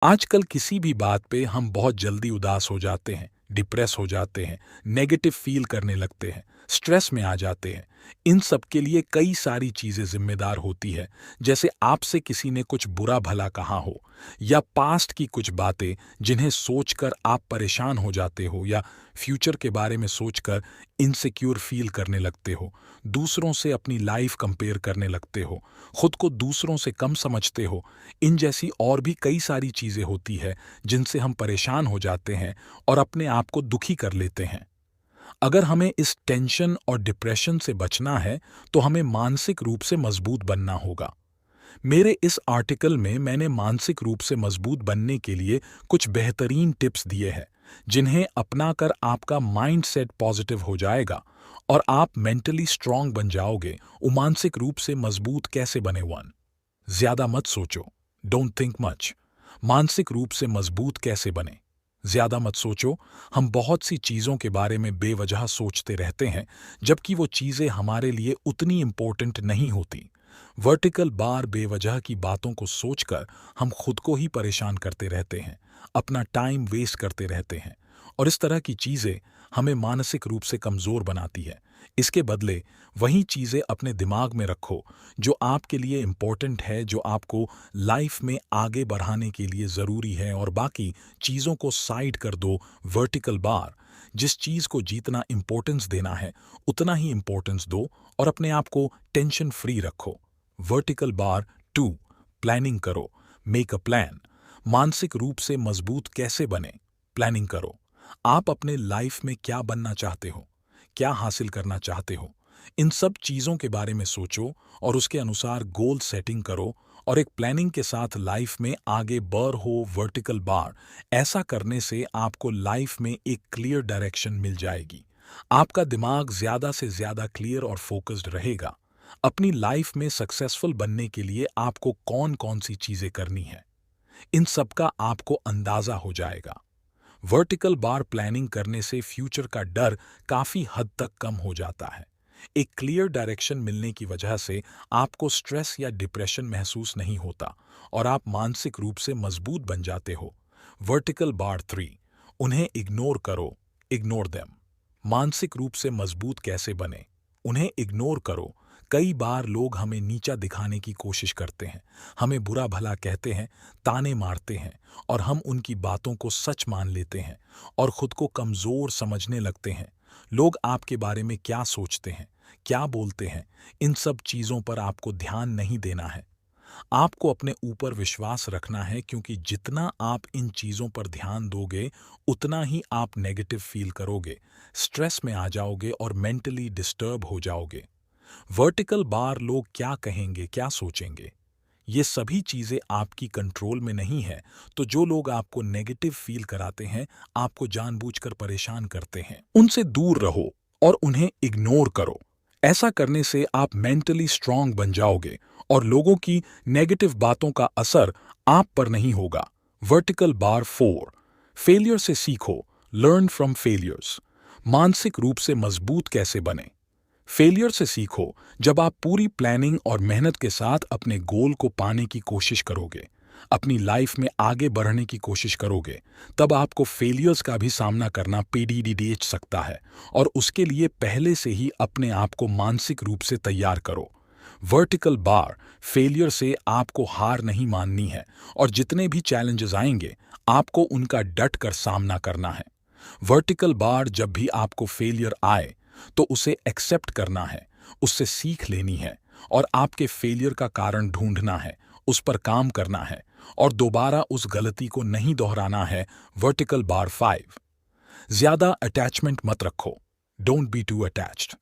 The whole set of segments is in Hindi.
आजकल किसी भी बात पे हम बहुत जल्दी उदास हो जाते हैं, डिप्रेस हो जाते हैं, नेगेटिव फील करने लगते हैं, स्ट्रेस में आ जाते हैं। इन सब के लिए कई सारी चीज़ें ज़िम्मेदार होती है, जैसे आपसे किसी ने कुछ बुरा भला कहा हो, या पास्ट की कुछ बातें जिन्हें सोचकर आप परेशान हो जाते हो, या फ्यूचर के बारे में सोचकर इनसिक्योर फील करने लगते हो, दूसरों से अपनी लाइफ कंपेयर करने लगते हो, खुद को दूसरों से कम समझते हो। इन जैसी और भी कई सारी चीज़ें होती है जिनसे हम परेशान हो जाते हैं और अपने आप को दुखी कर लेते हैं। अगर हमें इस टेंशन और डिप्रेशन से बचना है तो हमें मानसिक रूप से मजबूत बनना होगा। मेरे इस आर्टिकल में मैंने मानसिक रूप से मजबूत बनने के लिए कुछ बेहतरीन टिप्स दिए हैं, जिन्हें अपनाकर आपका माइंड सेट पॉजिटिव हो जाएगा और आप मेंटली स्ट्रांग बन जाओगे। वो मानसिक रूप से मजबूत कैसे बने? वन, ज्यादा मत सोचो, डोंट थिंक मच। मानसिक रूप से मजबूत कैसे बने? ज्यादा मत सोचो। हम बहुत सी चीजों के बारे में बेवजह सोचते रहते हैं, जबकि वो चीजें हमारे लिए उतनी इंपॉर्टेंट नहीं होती। वर्टिकल बार बेवजह की बातों को सोचकर हम खुद को ही परेशान करते रहते हैं, अपना टाइम वेस्ट करते रहते हैं, और इस तरह की चीजें हमें मानसिक रूप से कमजोर बनाती है। इसके बदले वही चीजें अपने दिमाग में रखो जो आपके लिए इम्पोर्टेंट है, जो आपको लाइफ में आगे बढ़ाने के लिए ज़रूरी है, और बाकी चीज़ों को साइड कर दो। वर्टिकल बार, जिस चीज़ को जितना इम्पोर्टेंस देना है उतना ही इम्पोर्टेंस दो और अपने आप को टेंशन फ्री रखो। वर्टिकल बार टू, प्लानिंग करो, मेक अ प्लान। मानसिक रूप से मजबूत कैसे बने? प्लानिंग करो। आप अपने लाइफ में क्या बनना चाहते हो, क्या हासिल करना चाहते हो, इन सब चीज़ों के बारे में सोचो और उसके अनुसार गोल सेटिंग करो, और एक प्लानिंग के साथ लाइफ में आगे बढ़ हो। वर्टिकल बार, ऐसा करने से आपको लाइफ में एक क्लियर डायरेक्शन मिल जाएगी। आपका दिमाग ज़्यादा से ज़्यादा क्लियर और फोकस्ड रहेगा। अपनी लाइफ में सक्सेसफुल बनने के लिए आपको कौन कौन सी चीज़ें करनी है, इन सब का आपको अंदाज़ा हो जाएगा। वर्टिकल बार प्लानिंग करने से फ्यूचर का डर काफ़ी हद तक कम हो जाता है। एक क्लियर डायरेक्शन मिलने की वजह से आपको स्ट्रेस या डिप्रेशन महसूस नहीं होता और आप मानसिक रूप से मजबूत बन जाते हो। वर्टिकल बार थ्री, उन्हें इग्नोर करो, इग्नोर देम। मानसिक रूप से मजबूत कैसे बने? उन्हें इग्नोर करो। कई बार लोग हमें नीचा दिखाने की कोशिश करते हैं, हमें बुरा भला कहते हैं, ताने मारते हैं, और हम उनकी बातों को सच मान लेते हैं और खुद को कमज़ोर समझने लगते हैं। लोग आपके बारे में क्या सोचते हैं, क्या बोलते हैं, इन सब चीज़ों पर आपको ध्यान नहीं देना है। आपको अपने ऊपर विश्वास रखना है, क्योंकि जितना आप इन चीज़ों पर ध्यान दोगे उतना ही आप नेगेटिव फील करोगे, स्ट्रेस में आ जाओगे और मेंटली डिस्टर्ब हो जाओगे। वर्टिकल बार, लोग क्या कहेंगे, क्या सोचेंगे, ये सभी चीज़ें आपकी कंट्रोल में नहीं है। तो जो लोग आपको नेगेटिव फील कराते हैं, आपको जानबूझकर परेशान करते हैं, उनसे दूर रहो और उन्हें इग्नोर करो। ऐसा करने से आप मेंटली स्ट्रांग बन जाओगे और लोगों की नेगेटिव बातों का असर आप पर नहीं होगा। वर्टिकल बार फोर, फेलियर से सीखो, लर्न फ्रॉम फेलियर्स। मानसिक रूप से मजबूत कैसे बने? फेलियर से सीखो। जब आप पूरी प्लानिंग और मेहनत के साथ अपने गोल को पाने की कोशिश करोगे, अपनी लाइफ में आगे बढ़ने की कोशिश करोगे, तब आपको फेलियर्स का भी सामना करना पीडीडीएच सकता है, और उसके लिए पहले से ही अपने आप को मानसिक रूप से तैयार करो। वर्टिकल बार, फेलियर से आपको हार नहीं माननी है, और जितने भी चैलेंजेस आएंगे आपको उनका डट कर सामना करना है। वर्टिकल बार, जब भी आपको फेलियर आए तो उसे एक्सेप्ट करना है, उससे सीख लेनी है, और आपके फेलियर का कारण ढूंढना है, उस पर काम करना है, और दोबारा उस गलती को नहीं दोहराना है। वर्टिकल बार फाइव, ज्यादा अटैचमेंट मत रखो, डोंट बी टू अटैच्ड।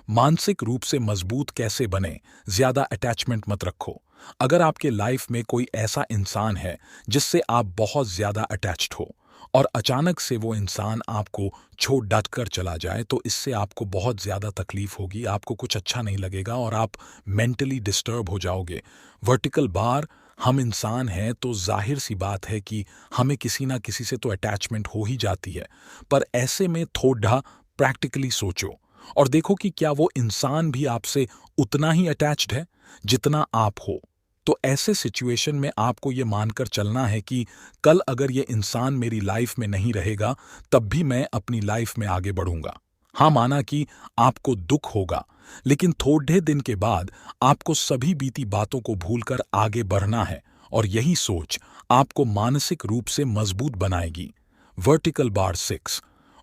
मानसिक रूप से मजबूत कैसे बने? ज्यादा अटैचमेंट मत रखो। अगर आपके लाइफ में कोई ऐसा इंसान है जिससे आप बहुत ज्यादा अटैच्ड हो, और अचानक से वो इंसान आपको छोड़ डट कर चला जाए, तो इससे आपको बहुत ज़्यादा तकलीफ होगी, आपको कुछ अच्छा नहीं लगेगा और आप मेंटली डिस्टर्ब हो जाओगे। वर्टिकल बार, हम इंसान हैं तो जाहिर सी बात है कि हमें किसी ना किसी से तो अटैचमेंट हो ही जाती है, पर ऐसे में थोड़ा प्रैक्टिकली सोचो और देखो कि क्या वो इंसान भी आपसे उतना ही अटैच्ड है जितना आप हो। तो ऐसे सिचुएशन में आपको ये मानकर चलना है कि कल अगर ये इंसान मेरी लाइफ में नहीं रहेगा तब भी मैं अपनी लाइफ में आगे बढ़ूंगा। हाँ, माना कि आपको दुख होगा, लेकिन थोड़े दिन के बाद आपको सभी बीती बातों को भूलकर आगे बढ़ना है और यही सोच आपको मानसिक रूप से मजबूत बनाएगी। Vertical bar 6।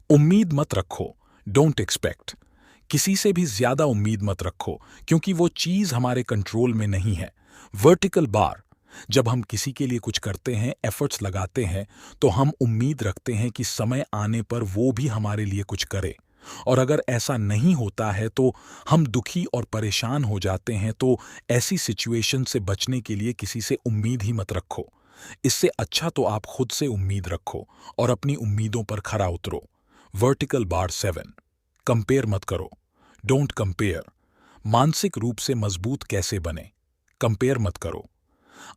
उम्मीद मत रखो, डोंट एक्सपेक्ट। किसी से भी ज्यादा उम्मीद मत रखो क्योंकि वो चीज हमारे कंट्रोल में नहीं है। वर्टिकल बार, जब हम किसी के लिए कुछ करते हैं, एफर्ट्स लगाते हैं, तो हम उम्मीद रखते हैं कि समय आने पर वो भी हमारे लिए कुछ करे, और अगर ऐसा नहीं होता है तो हम दुखी और परेशान हो जाते हैं। तो ऐसी सिचुएशन से बचने के लिए किसी से उम्मीद ही मत रखो। इससे अच्छा तो आप खुद से उम्मीद रखो और अपनी उम्मीदों पर खरा उतरो। Vertical bar 7। कंपेयर मत करो, डोंट कंपेयर। मानसिक रूप से मजबूत कैसे बने? कंपेयर मत करो।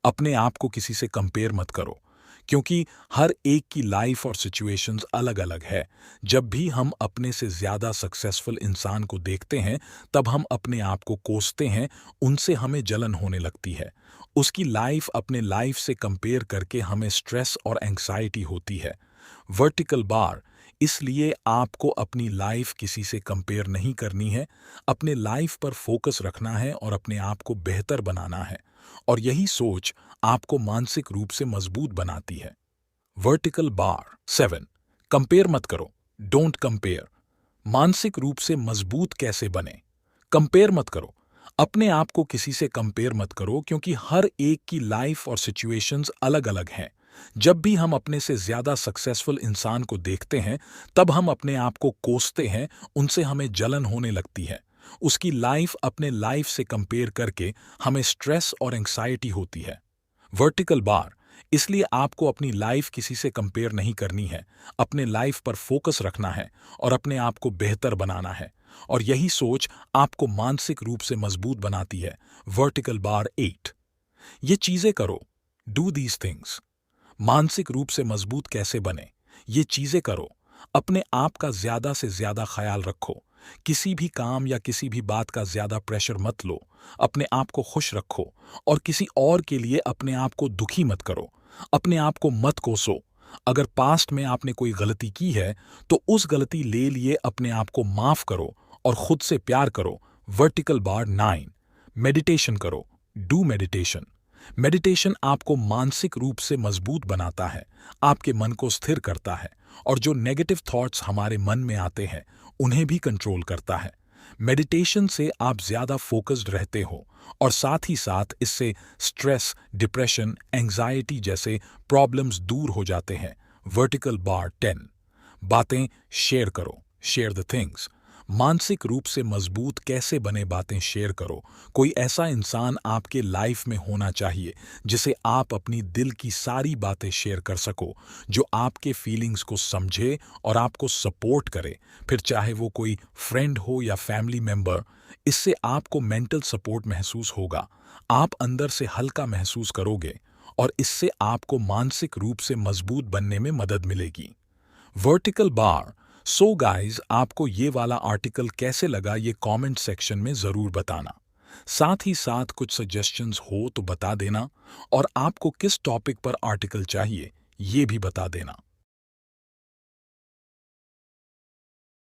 अपने आप को किसी से कंपेयर मत करो क्योंकि हर एक की लाइफ और सिचुएशंस अलग अलग है। जब भी हम अपने से ज्यादा सक्सेसफुल इंसान को देखते हैं तब हम अपने आप को कोसते हैं, उनसे हमें जलन होने लगती है। उसकी लाइफ अपने लाइफ से कंपेयर करके हमें स्ट्रेस और एंग्जाइटी होती है। वर्टिकल बार, इसलिए आपको अपनी लाइफ किसी से कंपेयर नहीं करनी है। अपने लाइफ पर फोकस रखना है और अपने आप को बेहतर बनाना है, और यही सोच आपको मानसिक रूप से मजबूत बनाती है। Vertical bar 7। कंपेयर मत करो, डोंट कंपेयर। मानसिक रूप से मजबूत कैसे बने? कंपेयर मत करो। अपने आप को किसी से कंपेयर मत करो क्योंकि हर एक की लाइफ और सिचुएशंस अलग अलग हैं। जब भी हम अपने से ज्यादा सक्सेसफुल इंसान को देखते हैं तब हम अपने आप को कोसते हैं, उनसे हमें जलन होने लगती है। उसकी लाइफ अपने लाइफ से कंपेयर करके हमें स्ट्रेस और एंग्जाइटी होती है। वर्टिकल बार, इसलिए आपको अपनी लाइफ किसी से कंपेयर नहीं करनी है। अपने लाइफ पर फोकस रखना है और अपने आप को बेहतर बनाना है, और यही सोच आपको मानसिक रूप से मजबूत बनाती है। Vertical bar 8। ये चीजें करो, डू दीज थिंग्स। मानसिक रूप से मजबूत कैसे बने? ये चीजें करो। अपने आप का ज्यादा से ज्यादा ख्याल रखो। किसी भी काम या किसी भी बात का ज्यादा प्रेशर मत लो। अपने आप को खुश रखो और किसी और के लिए अपने आप को दुखी मत करो। अपने आप को मत कोसो। अगर पास्ट में आपने कोई गलती की है तो उस गलती ले लिए अपने आप को माफ करो और खुद से प्यार करो। Vertical bar 9। मेडिटेशन करो, डू मेडिटेशन। मेडिटेशन आपको मानसिक रूप से मजबूत बनाता है, आपके मन को स्थिर करता है और जो नेगेटिव थॉट्स हमारे मन में आते हैं उन्हें भी कंट्रोल करता है। मेडिटेशन से आप ज्यादा फोकस्ड रहते हो और साथ ही साथ इससे स्ट्रेस, डिप्रेशन, एंग्जाइटी जैसे प्रॉब्लम्स दूर हो जाते हैं। Vertical bar 10। बातें शेयर करो, शेयर द थिंग्स। मानसिक रूप से मजबूत कैसे बने? बातें शेयर करो। कोई ऐसा इंसान आपके लाइफ में होना चाहिए जिसे आप अपनी दिल की सारी बातें शेयर कर सको, जो आपके फीलिंग्स को समझे और आपको सपोर्ट करे। फिर चाहे वो कोई फ्रेंड हो या फैमिली मेंबर, इससे आपको मेंटल सपोर्ट महसूस होगा, आप अंदर से हल्का महसूस करोगे और इससे आपको मानसिक रूप से मजबूत बनने में मदद मिलेगी। Vertical bar. सो गाइज, आपको ये वाला आर्टिकल कैसे लगा ये कमेंट सेक्शन में जरूर बताना। साथ ही साथ कुछ सजेशंस हो तो बता देना, और आपको किस टॉपिक पर आर्टिकल चाहिए ये भी बता देना।